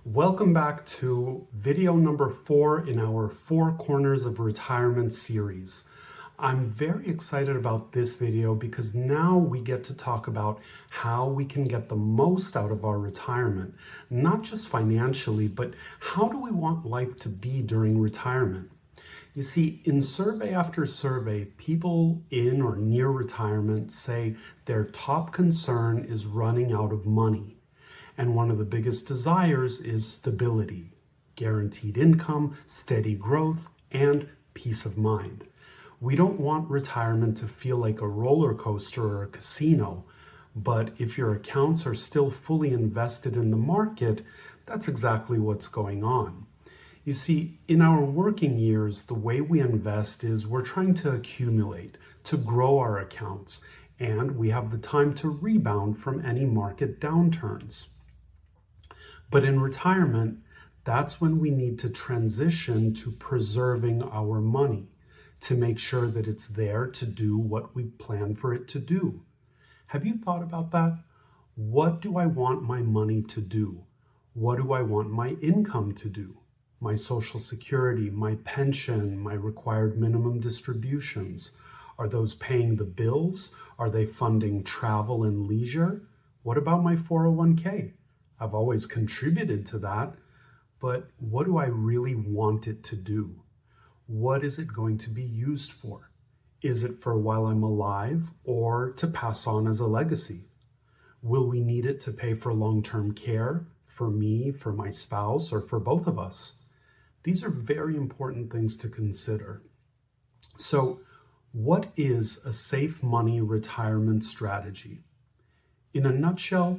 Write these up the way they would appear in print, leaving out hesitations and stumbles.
Welcome back to video number 4 in our 4 Corners of Retirement series. I'm very excited about this video because now we get to talk about how we can get the most out of our retirement, not just financially, but how do we want life to be during retirement? You see, in survey after survey, people in or near retirement say their top concern is running out of money. And one of the biggest desires is stability, guaranteed income, steady growth, and peace of mind. We don't want retirement to feel like a roller coaster or a casino, but if your accounts are still fully invested in the market, that's exactly what's going on. You see, in our working years, the way we invest is we're trying to accumulate, to grow our accounts, and we have the time to rebound from any market downturns. But in retirement, that's when we need to transition to preserving our money, to make sure that it's there to do what we plan for it to do. Have you thought about that? What do I want my money to do? What do I want my income to do? My Social Security, my pension, my required minimum distributions. Are those paying the bills? Are they funding travel and leisure? What about my 401k? I've always contributed to that, but what do I really want it to do? What is it going to be used for? Is it for while I'm alive or to pass on as a legacy? Will we need it to pay for long-term care, for me, for my spouse, or for both of us? These are very important things to consider. So, what is a safe money retirement strategy? In a nutshell,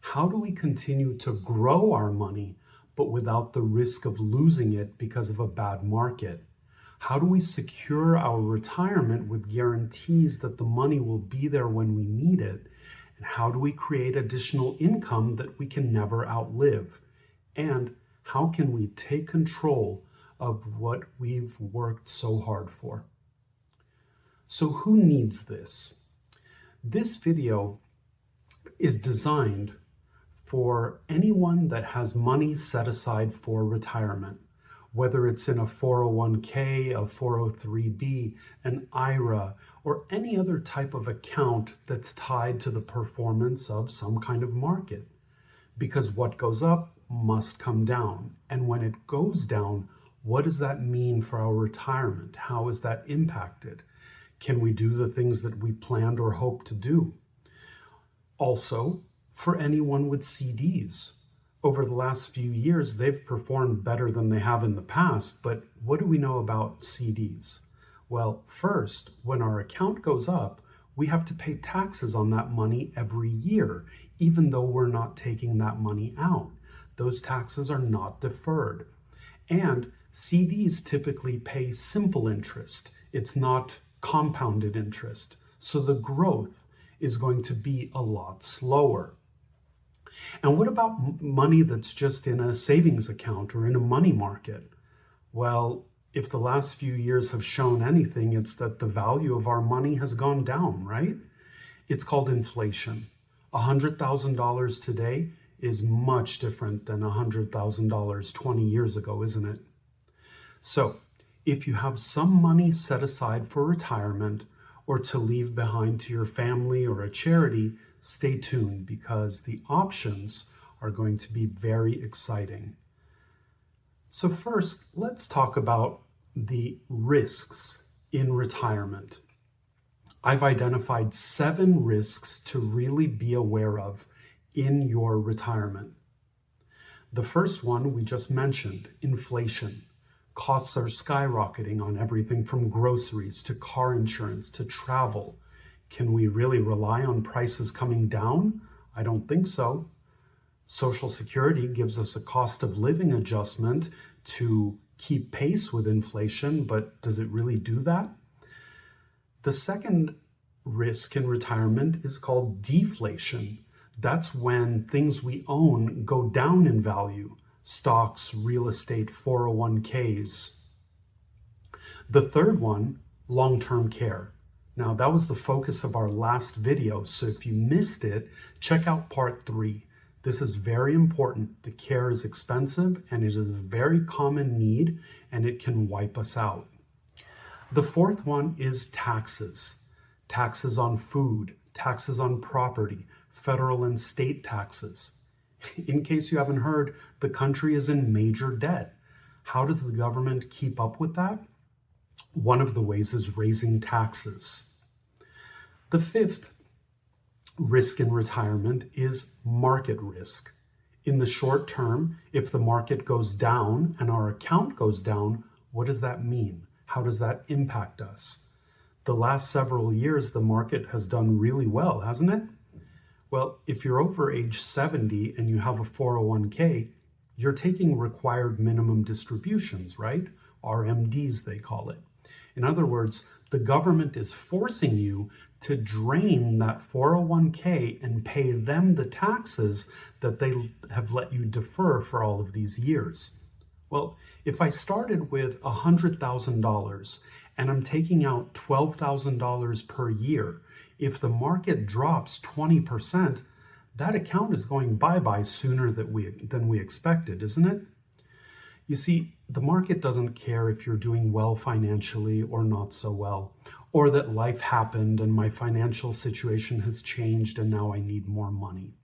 how do we continue to grow our money, but without the risk of losing it because of a bad market? How do we secure our retirement with guarantees that the money will be there when we need it? And how do we create additional income that we can never outlive? And how can we take control of what we've worked so hard for? So who needs this? This video is designed for anyone that has money set aside for retirement, whether it's in a 401k, a 403b, an IRA, or any other type of account that's tied to the performance of some kind of market. Because what goes up must come down. And when it goes down, what does that mean for our retirement? How is that impacted? Can we do the things that we planned or hoped to do? Also, for anyone with CDs. Over the last few years, they've performed better than they have in the past, but what do we know about CDs? Well, first, when our account goes up, we have to pay taxes on that money every year, even though we're not taking that money out. Those taxes are not deferred. And CDs typically pay simple interest. It's not compounded interest. So the growth is going to be a lot slower. And what about money that's just in a savings account or in a money market? Well, if the last few years have shown anything, it's that the value of our money has gone down, right? It's called inflation. $100,000 today is much different than $100,000 20 years ago, isn't it? So, if you have some money set aside for retirement or to leave behind to your family or a charity, stay tuned because the options are going to be very exciting. So first, let's talk about the risks in retirement. I've identified 7 risks to really be aware of in your retirement. The first one we just mentioned, inflation. Costs are skyrocketing on everything from groceries to car insurance to travel. Can we really rely on prices coming down? I don't think so. Social Security gives us a cost of living adjustment to keep pace with inflation, but does it really do that? The second risk in retirement is called deflation. That's when things we own go down in value. Stocks, real estate, 401ks. The third one, long-term care. Now, that was the focus of our last video, so if you missed it, check out part 3. This is very important. The care is expensive and it is a very common need, and it can wipe us out. The fourth one is taxes. Taxes on food, taxes on property, federal and state taxes. In case you haven't heard, the country is in major debt. How does the government keep up with that? One of the ways is raising taxes. The fifth risk in retirement is market risk. In the short term, if the market goes down and our account goes down, what does that mean? How does that impact us? The last several years, the market has done really well, hasn't it? Well, if you're over age 70 and you have a 401k, you're taking required minimum distributions, right? RMDs, they call it. In other words, the government is forcing you to drain that 401k and pay them the taxes that they have let you defer for all of these years. Well, if I started with $100,000 and I'm taking out $12,000 per year, if the market drops 20%, that account is going bye-bye sooner than we expected, isn't it? You see, the market doesn't care if you're doing well financially or not so well, or that life happened and my financial situation has changed and now I need more money.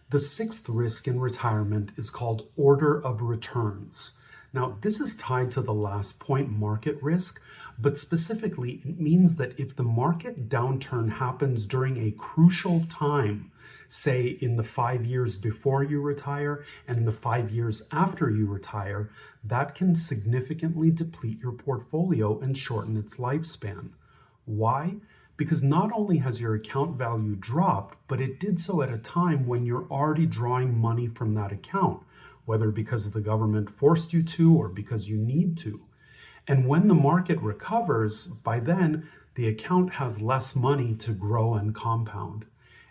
The sixth risk in retirement is called order of returns. Now, this is tied to the last point, market risk, but specifically, it means that if the market downturn happens during a crucial time, say in the 5 years before you retire and in the 5 years after you retire, that can significantly deplete your portfolio and shorten its lifespan. Why? Because not only has your account value dropped, but it did so at a time when you're already drawing money from that account, whether because the government forced you to or because you need to. And when the market recovers, by then, the account has less money to grow and compound.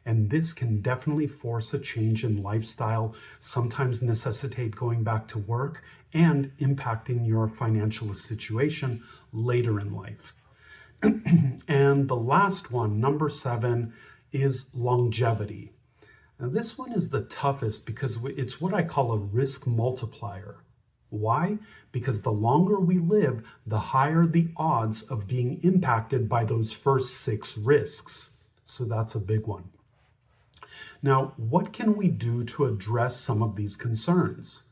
And this can definitely force a change in lifestyle, sometimes necessitate going back to work, and impacting your financial situation later in life. And the last one, number 7, is longevity. Now, this one is the toughest because it's what I call a risk multiplier. Why? Because the longer we live, the higher the odds of being impacted by those first 6 risks. So that's a big one. Now, what can we do to address some of these concerns?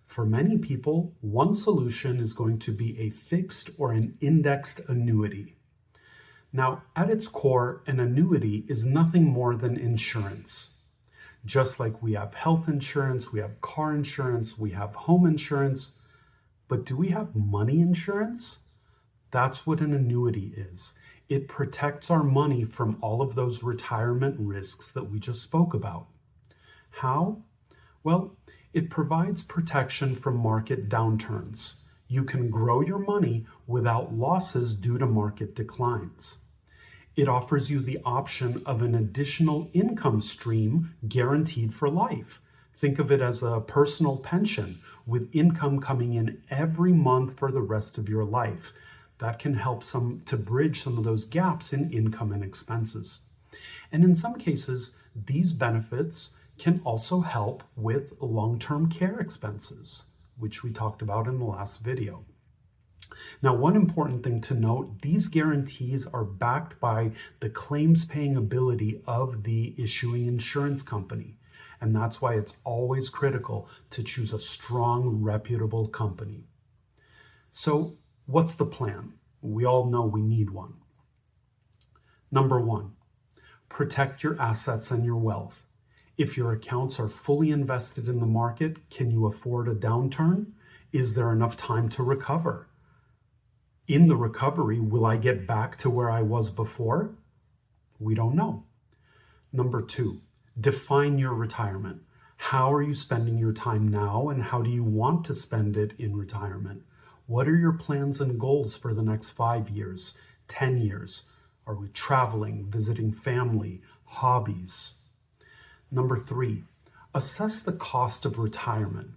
For many people, one solution is going to be a fixed or an indexed annuity. Now, at its core, an annuity is nothing more than insurance. Just like we have health insurance, we have car insurance, we have home insurance, but do we have money insurance? That's what an annuity is. It protects our money from all of those retirement risks that we just spoke about. How? Well, it provides protection from market downturns. You can grow your money without losses due to market declines. It offers you the option of an additional income stream guaranteed for life. Think of it as a personal pension with income coming in every month for the rest of your life. That can help to bridge some of those gaps in income and expenses. And in some cases, these benefits can also help with long-term care expenses, which we talked about in the last video. Now, one important thing to note, these guarantees are backed by the claims paying ability of the issuing insurance company. And that's why it's always critical to choose a strong, reputable company. So what's the plan? We all know we need one. Number 1, protect your assets and your wealth. If your accounts are fully invested in the market, can you afford a downturn? Is there enough time to recover? In the recovery, will I get back to where I was before? We don't know. Number 2, define your retirement. How are you spending your time now, and how do you want to spend it in retirement? What are your plans and goals for the next 5 years, 10 years? Are we traveling, visiting family, hobbies? Number 3, assess the cost of retirement.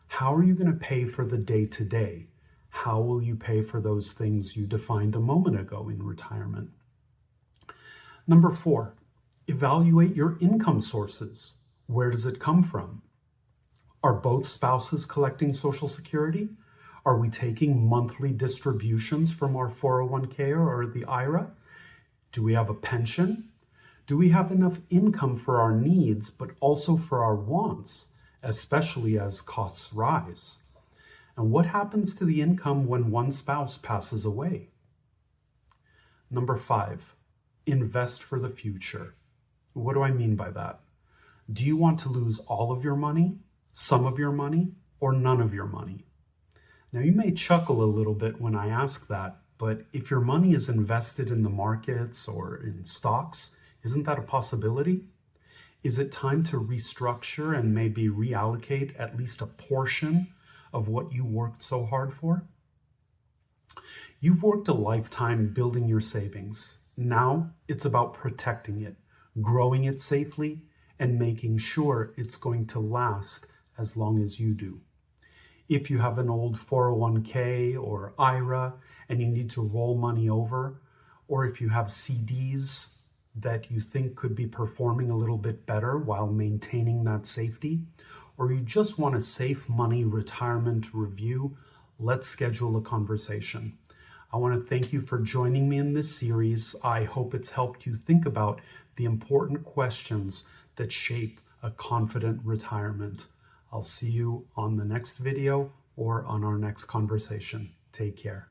How are you going to pay for the day-to-day? How will you pay for those things you defined a moment ago in retirement? Number 4, evaluate your income sources. Where does it come from? Are both spouses collecting Social Security? Are we taking monthly distributions from our 401k or the IRA? Do we have a pension? Do we have enough income for our needs, but also for our wants, especially as costs rise? And what happens to the income when one spouse passes away? Number 5, invest for the future. What do I mean by that? Do you want to lose all of your money, some of your money, or none of your money? Now, you may chuckle a little bit when I ask that, but if your money is invested in the markets or in stocks, isn't that a possibility? Is it time to restructure and maybe reallocate at least a portion of what you worked so hard for? You've worked a lifetime building your savings. Now it's about protecting it, growing it safely, and making sure it's going to last as long as you do. If you have an old 401k or IRA and you need to roll money over, or if you have CDs that you think could be performing a little bit better while maintaining that safety, or you just want a safe money retirement review, let's schedule a conversation. I want to thank you for joining me in this series. I hope it's helped you think about the important questions that shape a confident retirement. I'll see you on the next video or on our next conversation. Take care.